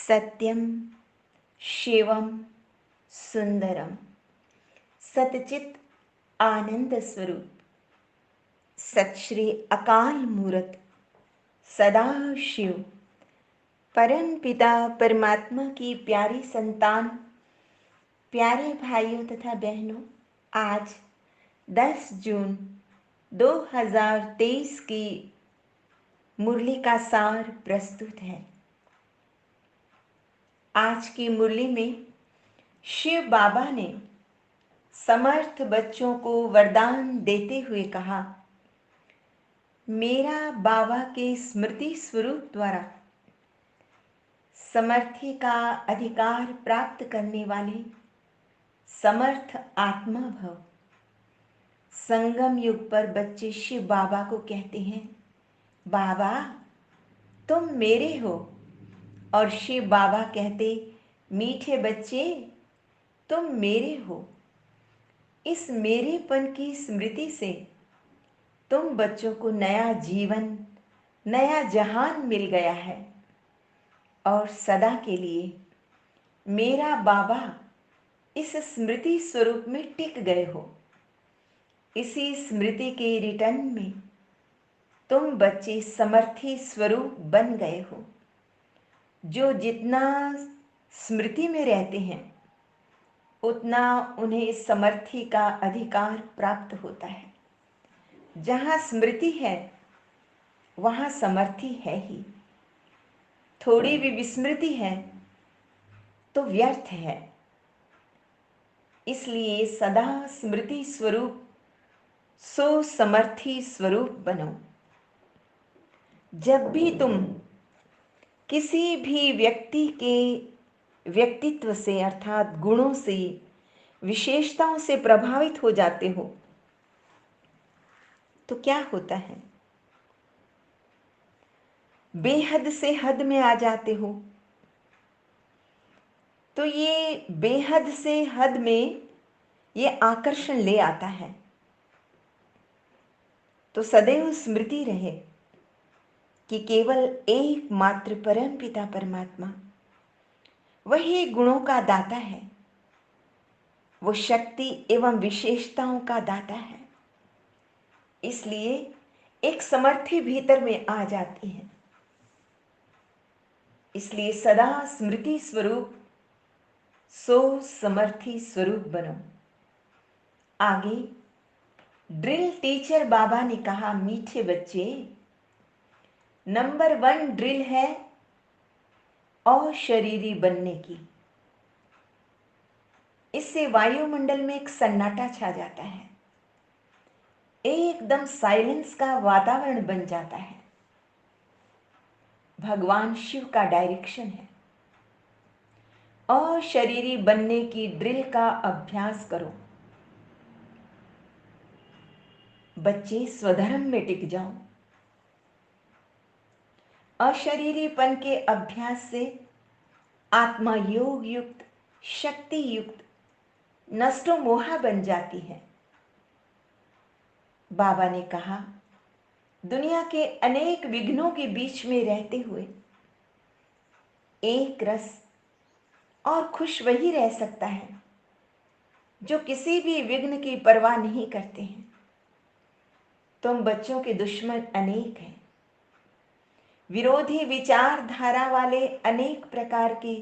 सत्यम शिवम सुंदरम सतचित आनंद स्वरूप सत श्री अकाल मूर्त सदा शिव परम पिता परमात्मा की प्यारी संतान, प्यारे भाइयों तथा बहनों, आज 10 जून 2023 की मुरली का सार प्रस्तुत है। आज की मुरली में शिव बाबा ने समर्थ बच्चों को वरदान देते हुए कहा, मेरा बाबा के स्मृति स्वरूप द्वारा समर्थी का अधिकार प्राप्त करने वाले समर्थ आत्मा भव। संगम युग पर बच्चे शिव बाबा को कहते हैं, बाबा तुम मेरे हो, और शिव बाबा कहते, मीठे बच्चे तुम मेरे हो। इस मेरेपन की स्मृति से तुम बच्चों को नया जीवन, नया जहान मिल गया है और सदा के लिए मेरा बाबा इस स्मृति स्वरूप में टिक गए हो। इसी स्मृति के रिटर्न में तुम बच्चे समर्थी स्वरूप बन गए हो। जो जितना स्मृति में रहते हैं उतना उन्हें समर्थी का अधिकार प्राप्त होता है। जहाँ स्मृति है वहाँ समर्थी है ही। थोड़ी भी विस्मृति है तो व्यर्थ है। इसलिए सदा स्मृति स्वरूप सो समर्थी स्वरूप बनो। जब भी तुम किसी भी व्यक्ति के व्यक्तित्व से अर्थात गुणों से, विशेषताओं से प्रभावित हो जाते हो तो क्या होता है? बेहद से हद में आ जाते हो। तो ये बेहद से हद में ये आकर्षण ले आता है। तो सदैव स्मृति रहे कि केवल एकमात्र परम पिता परमात्मा वही गुणों का दाता है, वो शक्ति एवं विशेषताओं का दाता है। इसलिए एक समर्थी भीतर में आ जाती है। इसलिए सदा स्मृति स्वरूप सो समर्थी स्वरूप बनो। आगे ड्रिल टीचर बाबा ने कहा, मीठे बच्चे, नंबर 1 ड्रिल है अशरीरी बनने की। इससे वायुमंडल में एक सन्नाटा छा जाता है, एकदम साइलेंस का वातावरण बन जाता है। भगवान शिव का डायरेक्शन है, अशरीरी बनने की ड्रिल का अभ्यास करो। बच्चे स्वधर्म में टिक जाओ। अशरीरीपन के अभ्यास से आत्मा योग युक्त, शक्ति युक्त, नष्टो मोहा बन जाती है। बाबा ने कहा, दुनिया के अनेक विघ्नों के बीच में रहते हुए एक रस और खुश वही रह सकता है जो किसी भी विघ्न की परवाह नहीं करते हैं। तुम बच्चों के दुश्मन अनेक हैं। विरोधी विचारधारा वाले अनेक प्रकार के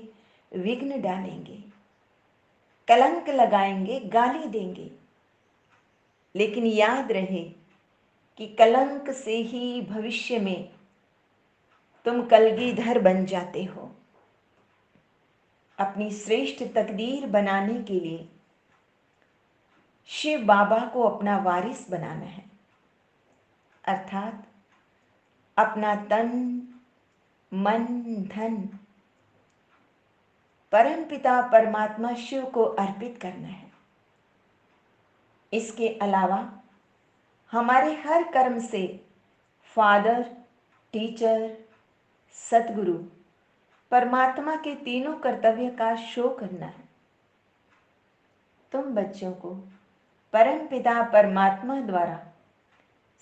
विघ्न डालेंगे, कलंक लगाएंगे, गाली देंगे। लेकिन याद रहे कि कलंक से ही भविष्य में तुम कलगीधर बन जाते हो। अपनी श्रेष्ठ तकदीर बनाने के लिए शिव बाबा को अपना वारिस बनाना है, अर्थात अपना तन, मन, धन परमपिता परमात्मा शिव को अर्पित करना है। इसके अलावा हमारे हर कर्म से फादर, टीचर, सतगुरु, परमात्मा के तीनों कर्तव्य का शो करना है। तुम बच्चों को परमपिता परमात्मा द्वारा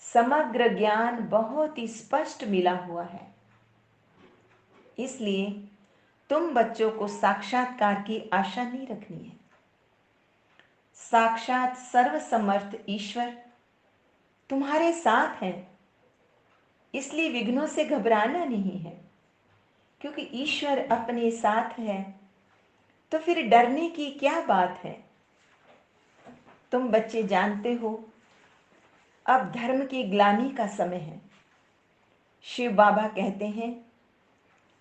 समग्र ज्ञान बहुत ही स्पष्ट मिला हुआ है। इसलिए तुम बच्चों को साक्षात्कार की आशा नहीं रखनी है। साक्षात सर्वसमर्थ ईश्वर तुम्हारे साथ है, इसलिए विघ्नों से घबराना नहीं है। क्योंकि ईश्वर अपने साथ है तो फिर डरने की क्या बात है। तुम बच्चे जानते हो अब धर्म की ग्लानि का समय है। शिव बाबा कहते हैं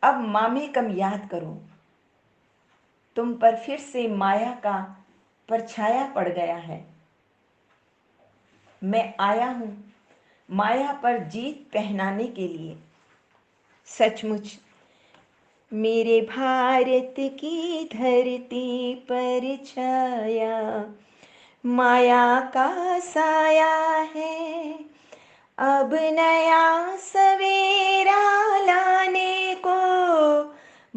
अब मामे कम याद करो। तुम पर फिर से माया का परछाया पड़ गया है। मैं आया हूं माया पर जीत पहनाने के लिए। सचमुच मेरे भारत की धरती पर छाया माया का साया है। अब नया सवेरा लाने को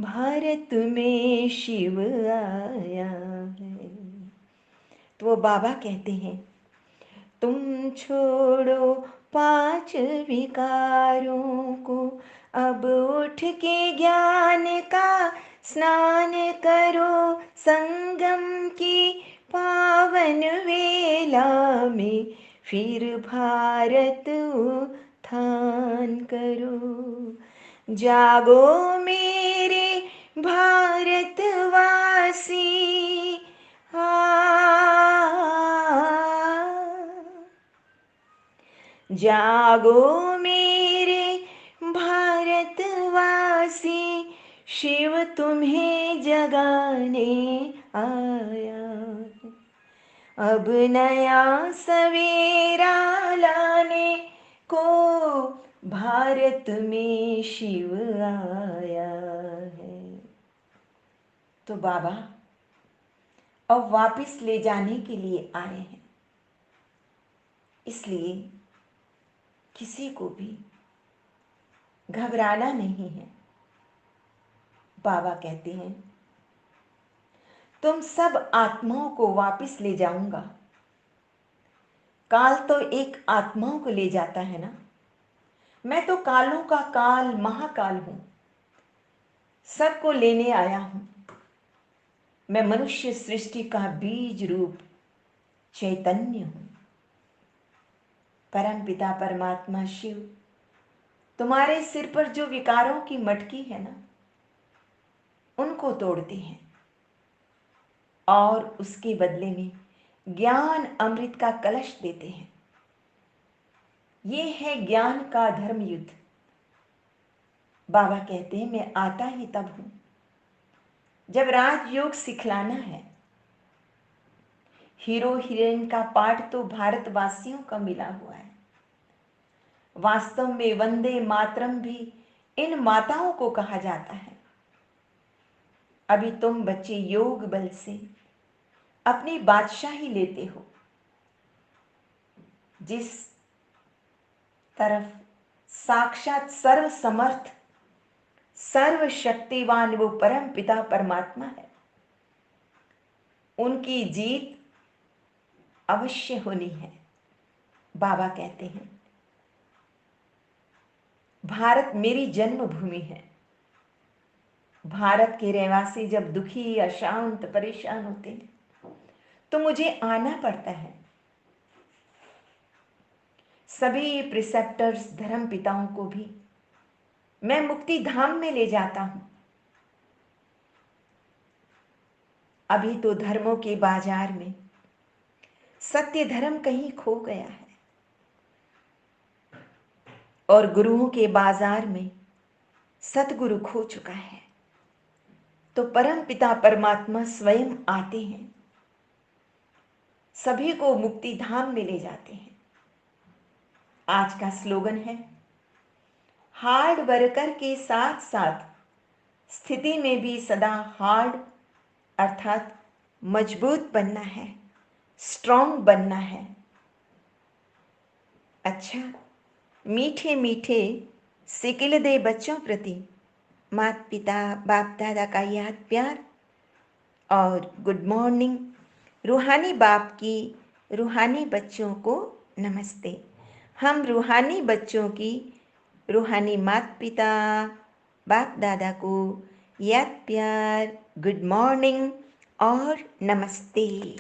भारत में शिव आया है। तो वो बाबा कहते हैं तुम छोड़ो पांच विकारों को, अब उठ के ज्ञान का स्नान करो। संगम की पावन वेला में फिर भारत उत्थान करो। जागो मेरे भारतवासी, जागो मेरे भारतवासी, शिव तुम्हें जगाने आया। अब नया सवेरा लाने को भारत में शिव आया है। तो बाबा अब वापस ले जाने के लिए आए हैं, इसलिए किसी को भी घबराना नहीं है। बाबा कहते हैं तुम सब आत्माओं को वापस ले जाऊंगा। काल तो एक आत्माओं को ले जाता है ना। मैं तो कालों का काल महाकाल हूं, सबको लेने आया हूं। मैं मनुष्य सृष्टि का बीज रूप चैतन्य हूं। परम पिता परमात्मा शिव तुम्हारे सिर पर जो विकारों की मटकी है ना, उनको तोड़ते हैं और उसके बदले में ज्ञान अमृत का कलश देते हैं। ये है ज्ञान का धर्म युद्ध। बाबा कहते हैं मैं आता ही तब हूं जब राजयोग सिखलाना है। हीरो हीरोइन का पाठ तो भारतवासियों का मिला हुआ है। वास्तव में वंदे मातरम भी इन माताओं को कहा जाता है। अभी तुम बच्चे योग बल से अपनी बादशाही लेते हो। जिस तरफ साक्षात सर्व समर्थ सर्वशक्तिवान वो परम पिता परमात्मा है, उनकी जीत अवश्य होनी है। बाबा कहते हैं भारत मेरी जन्मभूमि है। भारत के रहवासी जब दुखी अशांत परेशान होते हैं तो मुझे आना पड़ता है। सभी प्रिसेप्टर्स धर्म पिताओं को भी मैं मुक्ति धाम में ले जाता हूं। अभी तो धर्मों के बाजार में सत्य धर्म कहीं खो गया है और गुरुओं के बाजार में सतगुरु खो चुका है। तो परम पिता परमात्मा स्वयं आते हैं, सभी को मुक्ति धाम में ले जाते हैं। आज का स्लोगन है हार्ड वर्कर के साथ साथ स्थिति में भी सदा हार्ड अर्थात मजबूत बनना है, स्ट्रॉन्ग बनना है। अच्छा, मीठे मीठे सिकिल दे बच्चों प्रति माता पिता बाप दादा का याद प्यार और गुड मॉर्निंग। रूहानी बाप की रूहानी बच्चों को नमस्ते। हम रूहानी बच्चों की रूहानी माता पिता बाप दादा को याद प्यार, गुड मॉर्निंग और नमस्ते।